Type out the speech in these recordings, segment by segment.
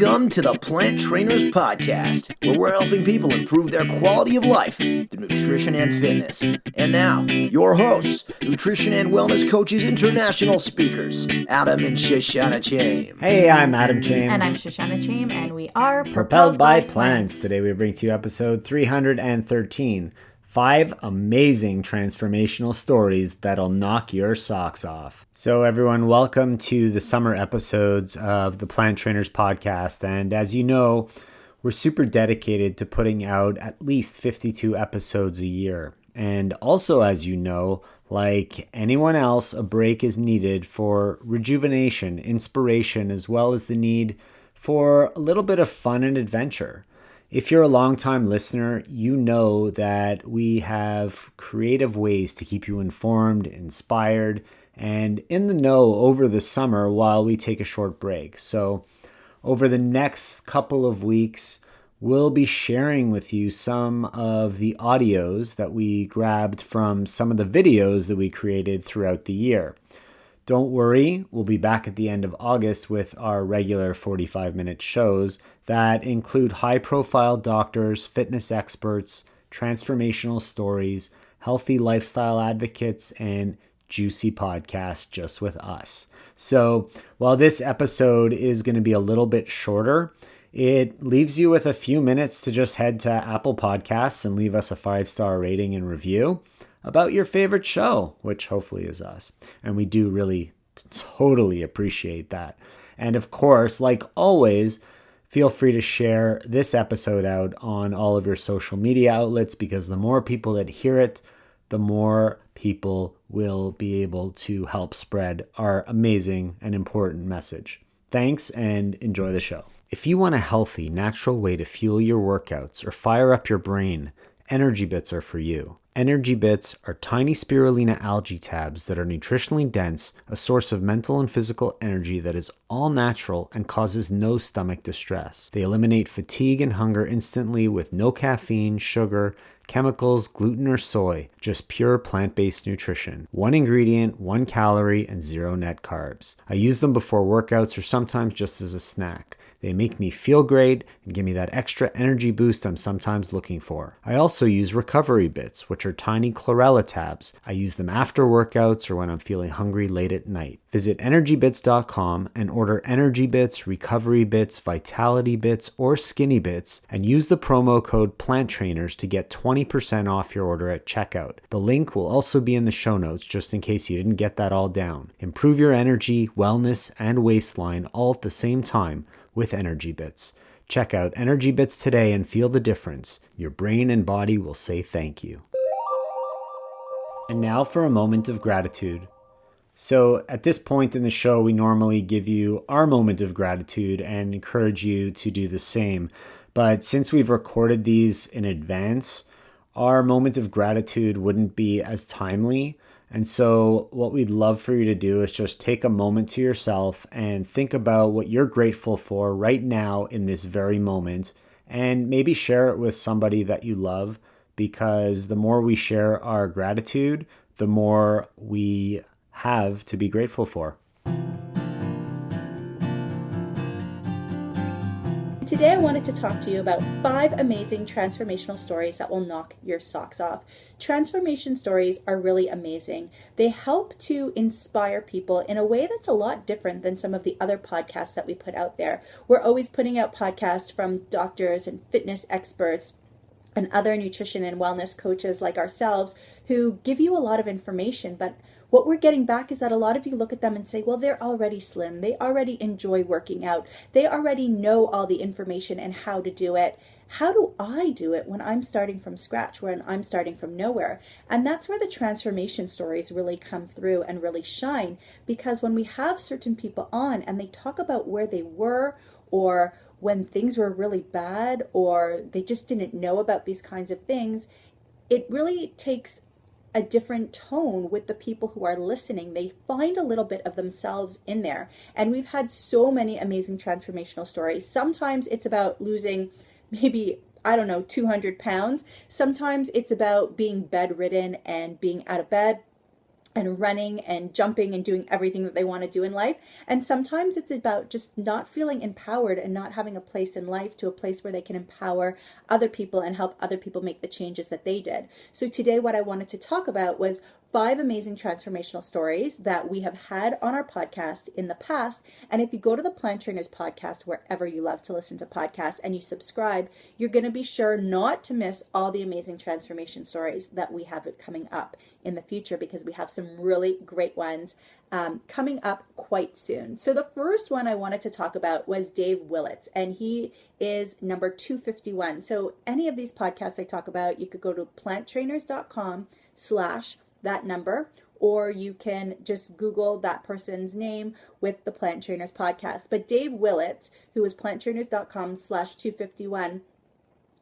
Welcome to the Plant Trainers Podcast, where we're helping people improve their quality of life through nutrition and fitness. And now, your hosts, nutrition and wellness coaches, international speakers, Adam and Shoshana Chaim. Hey, I'm Adam Chaim. And I'm Shoshana Chaim, and we are Propelled by Plants. Today we bring to you episode 313. 5 amazing transformational stories that'll knock your socks off. So everyone, welcome to the summer episodes of the Plant Trainers Podcast. And as you know, we're super dedicated to putting out at least 52 episodes a year. And also, as you know, like anyone else, a break is needed for rejuvenation, inspiration, as well as the need for a little bit of fun and adventure. If you're a longtime listener, you know that we have creative ways to keep you informed, inspired, and in the know over the summer while we take a short break. So over the next couple of weeks, we'll be sharing with you some of the audios that we grabbed from some of the videos that we created throughout the year. Don't worry, we'll be back at the end of August with our regular 45-minute shows that include high-profile doctors, fitness experts, transformational stories, healthy lifestyle advocates, and juicy podcasts just with us. So while this episode is going to be a little bit shorter, it leaves you with a few minutes to just head to Apple Podcasts and leave us a 5-star rating and review about your favorite show, which hopefully is us. And we do really totally appreciate that. And of course, like always, feel free to share this episode out on all of your social media outlets, because the more people that hear it, the more people will be able to help spread our amazing and important message. Thanks, and enjoy the show. If you want a healthy, natural way to fuel your workouts or fire up your brain, Energy Bits are for you. Energy Bits are tiny spirulina algae tabs that are nutritionally dense, a source of mental and physical energy that is all natural and causes no stomach distress. They eliminate fatigue and hunger instantly with no caffeine, sugar, chemicals, gluten, or soy, just pure plant-based nutrition. 1 ingredient, 1 calorie, and 0 net carbs. I use them before workouts or sometimes just as a snack. They make me feel great and give me that extra energy boost I'm sometimes looking for. I also use Recovery Bits, which are tiny chlorella tabs. I use them after workouts or when I'm feeling hungry late at night. Visit energybits.com and order Energy Bits, Recovery Bits, Vitality Bits, or Skinny Bits, and use the promo code PLANTTRAINERS to get 20% off your order at checkout. The link will also be in the show notes just in case you didn't get that all down. Improve your energy, wellness, and waistline all at the same time with Energy Bits. Check out Energy Bits today and feel the difference. Your brain and body will say thank you. And now for a moment of gratitude. So at this point in the show, we normally give you our moment of gratitude and encourage you to do the same. But since we've recorded these in advance, our moment of gratitude wouldn't be as timely. And so what we'd love for you to do is just take a moment to yourself and think about what you're grateful for right now in this very moment, and maybe share it with somebody that you love, because the more we share our gratitude, the more we have to be grateful for. Today I wanted to talk to you about 5 amazing transformational stories that will knock your socks off. Transformation stories are really amazing. They help to inspire people in a way that's a lot different than some of the other podcasts that we put out there. We're always putting out podcasts from doctors and fitness experts and other nutrition and wellness coaches like ourselves who give you a lot of information, but what we're getting back is that a lot of you look at them and say, well, they're already slim. They already enjoy working out. They already know all the information and how to do it. How do I do it when I'm starting from scratch, when I'm starting from nowhere? And that's where the transformation stories really come through and really shine, because when we have certain people on and they talk about where they were, or when things were really bad, or they just didn't know about these kinds of things, it really takes a different tone with the people who are listening. They find a little bit of themselves in there. And we've had so many amazing transformational stories. Sometimes it's about losing maybe, 200 pounds. Sometimes it's about being bedridden and being out of bed. and running and jumping and doing everything that they want to do in life. And sometimes it's about just not feeling empowered and not having a place in life to a place where they can empower other people and help other people make the changes that they did. So today what I wanted to talk about was 5 amazing transformational stories that we have had on our podcast in the past. And if you go to the Plant Trainers podcast, wherever you love to listen to podcasts, and you subscribe, you're going to be sure not to miss all the amazing transformation stories that we have coming up in the future, because we have some really great ones coming up quite soon. So the first one I wanted to talk about was Dave Willits, and he is number 251. So any of these podcasts I talk about, you could go to planttrainers.com/that number, or you can just Google that person's name with the Plant Trainers podcast. But Dave Willits, who was planttrainers.com/251,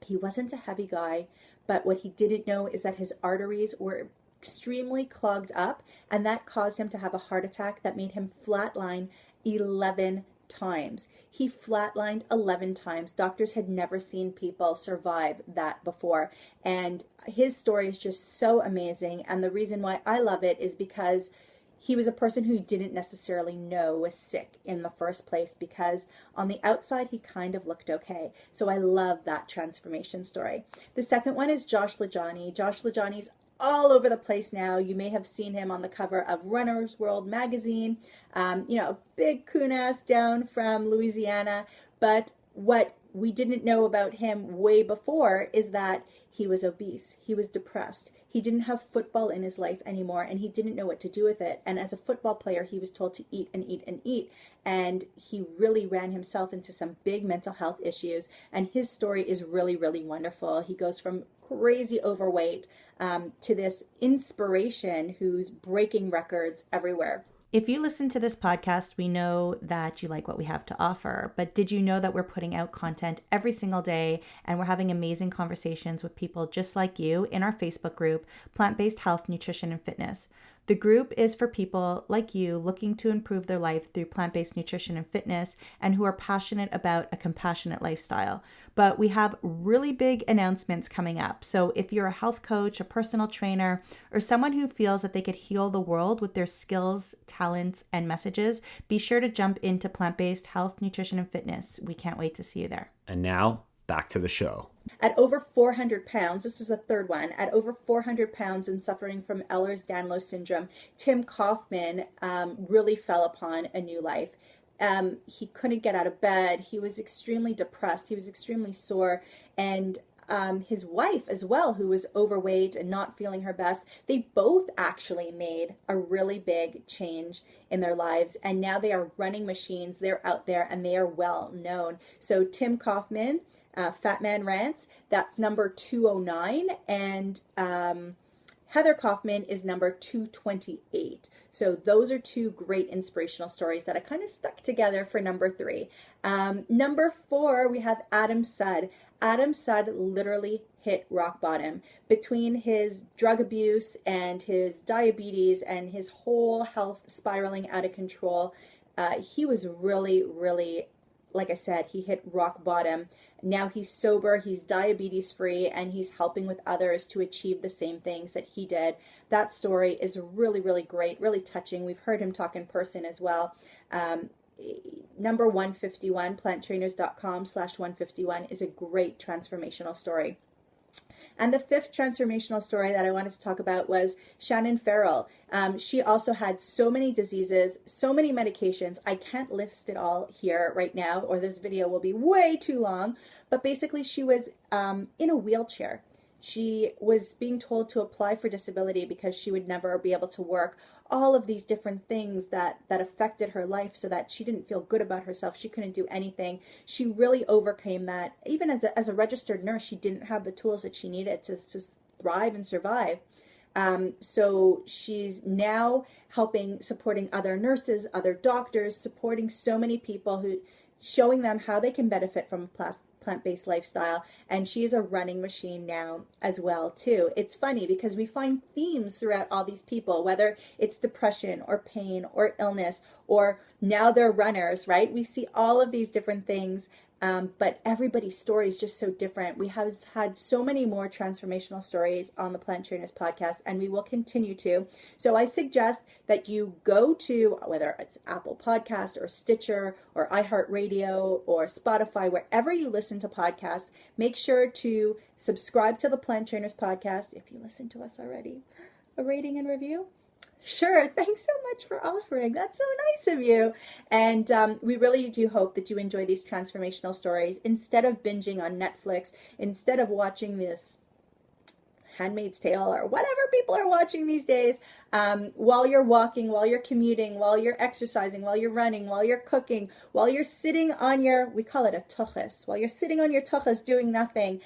he wasn't a heavy guy, but what he didn't know is that his arteries were extremely clogged up, and that caused him to have a heart attack that made him flatline 11 times. He flatlined 11 times. Doctors had never seen people survive that before. And his story is just so amazing. And the reason why I love it is because he was a person who didn't necessarily know was sick in the first place, because on the outside, he kind of looked okay. So I love that transformation story. The second one is Josh LaJohny. Josh LaJohny's all over the place now. You may have seen him on the cover of Runner's World magazine, a big coon-ass down from Louisiana. But what we didn't know about him way before is that he was obese. He was depressed. He didn't have football in his life anymore, and he didn't know what to do with it. And as a football player, he was told to eat and eat and eat. And he really ran himself into some big mental health issues. And his story is really, really wonderful. He goes from crazy overweight to this inspiration who's breaking records everywhere. If you listen to this podcast, we know that you like what we have to offer, but did you know that we're putting out content every single day, and we're having amazing conversations with people just like you in our Facebook group, Plant-Based Health, Nutrition, and Fitness. The group is for people like you looking to improve their life through plant-based nutrition and fitness, and who are passionate about a compassionate lifestyle. But we have really big announcements coming up. So if you're a health coach, a personal trainer, or someone who feels that they could heal the world with their skills, talents, and messages, be sure to jump into Plant-Based Health, Nutrition, and Fitness. We can't wait to see you there. And now, back to the show. At over 400 pounds, this is the third one, at over 400 pounds and suffering from Ehlers-Danlos syndrome, Tim Kaufman really fell upon a new life. He couldn't get out of bed. He was extremely depressed. He was extremely sore. And his wife as well, who was overweight and not feeling her best, they both actually made a really big change in their lives. And now they are running machines. They're out there and they are well known. So Tim Kaufman, Fat Man Rants, that's number 209. And Heather Kaufman is number 228. So those are 2 great inspirational stories that I kind of stuck together for number 3. Number 4, we have Adam Sudd. Adam Sudd literally hit rock bottom. Between his drug abuse and his diabetes and his whole health spiraling out of control, he was really, really, like I said, he hit rock bottom. Now he's sober, he's diabetes free, and he's helping with others to achieve the same things that he did. That story is really, really great, really touching. We've heard him talk in person as well. Number 151, planttrainers.com/151 is a great transformational story. And the 5th transformational story that I wanted to talk about was Shannon Farrell. She also had so many diseases, so many medications. I can't list it all here right now, or this video will be way too long. But basically, she was in a wheelchair. She was being told to apply for disability because she would never be able to work. All of these different things that affected her life, so that she didn't feel good about herself. She couldn't do anything. She really overcame that. Even as a registered nurse, she didn't have the tools that she needed to thrive and survive. So she's now supporting other nurses, other doctors, supporting so many people, showing them how they can benefit from a plant-based lifestyle, and she is a running machine now as well too. It's funny because we find themes throughout all these people, whether it's depression or pain or illness, or now they're runners, right? We see all of these different things. But everybody's story is just so different. We have had so many more transformational stories on the Plant Trainers podcast, and we will continue to. So I suggest that you go to, whether it's Apple Podcast or Stitcher or iHeartRadio or Spotify, wherever you listen to podcasts, make sure to subscribe to the Plant Trainers podcast. If you listen to us already, a rating and review. Sure. Thanks so much for offering. That's so nice of you. And we really do hope that you enjoy these transformational stories. Instead of binging on Netflix, instead of watching this Handmaid's Tale or whatever people are watching these days, while you're walking, while you're commuting, while you're exercising, while you're running, while you're cooking, while you're sitting on your, we call it a tuchus, while you're sitting on your tuchus doing nothing,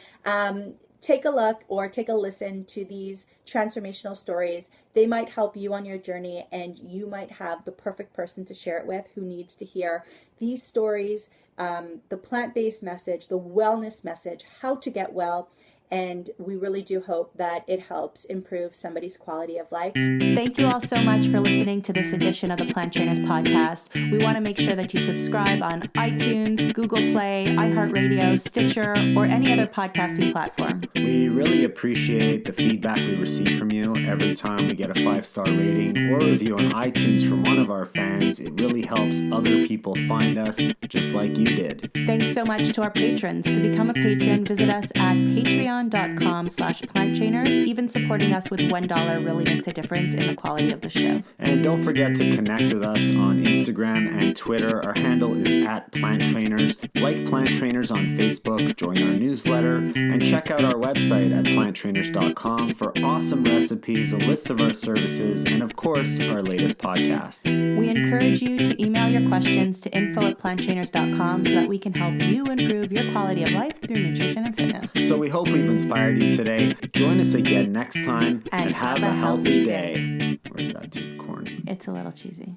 take a look or take a listen to these transformational stories. They might help you on your journey, and you might have the perfect person to share it with who needs to hear these stories, the plant-based message, the wellness message, how to get well. And we really do hope that it helps improve somebody's quality of life. Thank you all so much for listening to this edition of the Plant Trainers podcast. We want to make sure that you subscribe on iTunes, Google Play, iHeartRadio, Stitcher, or any other podcasting platform. We really appreciate the feedback we receive from you every time we get a 5-star rating or review on iTunes from one of our fans. It really helps other people find us just like you did. Thanks so much to our patrons. To become a patron, visit us at patreon.com/planttrainers. Even supporting us with $1 really makes a difference in the quality of the show. And don't forget to connect with us on Instagram and Twitter. Our handle is @PlantTrainers. Like Plant Trainers on Facebook, join our newsletter, and check out our website at planttrainers.com for awesome recipes, a list of our services, and of course, our latest podcast. We encourage you to email your questions to info@planttrainers.com so that we can help you improve your quality of life through nutrition and fitness. So we hope we've inspired you today. Join us again next time and have a healthy day. Or is that too corny? It's a little cheesy.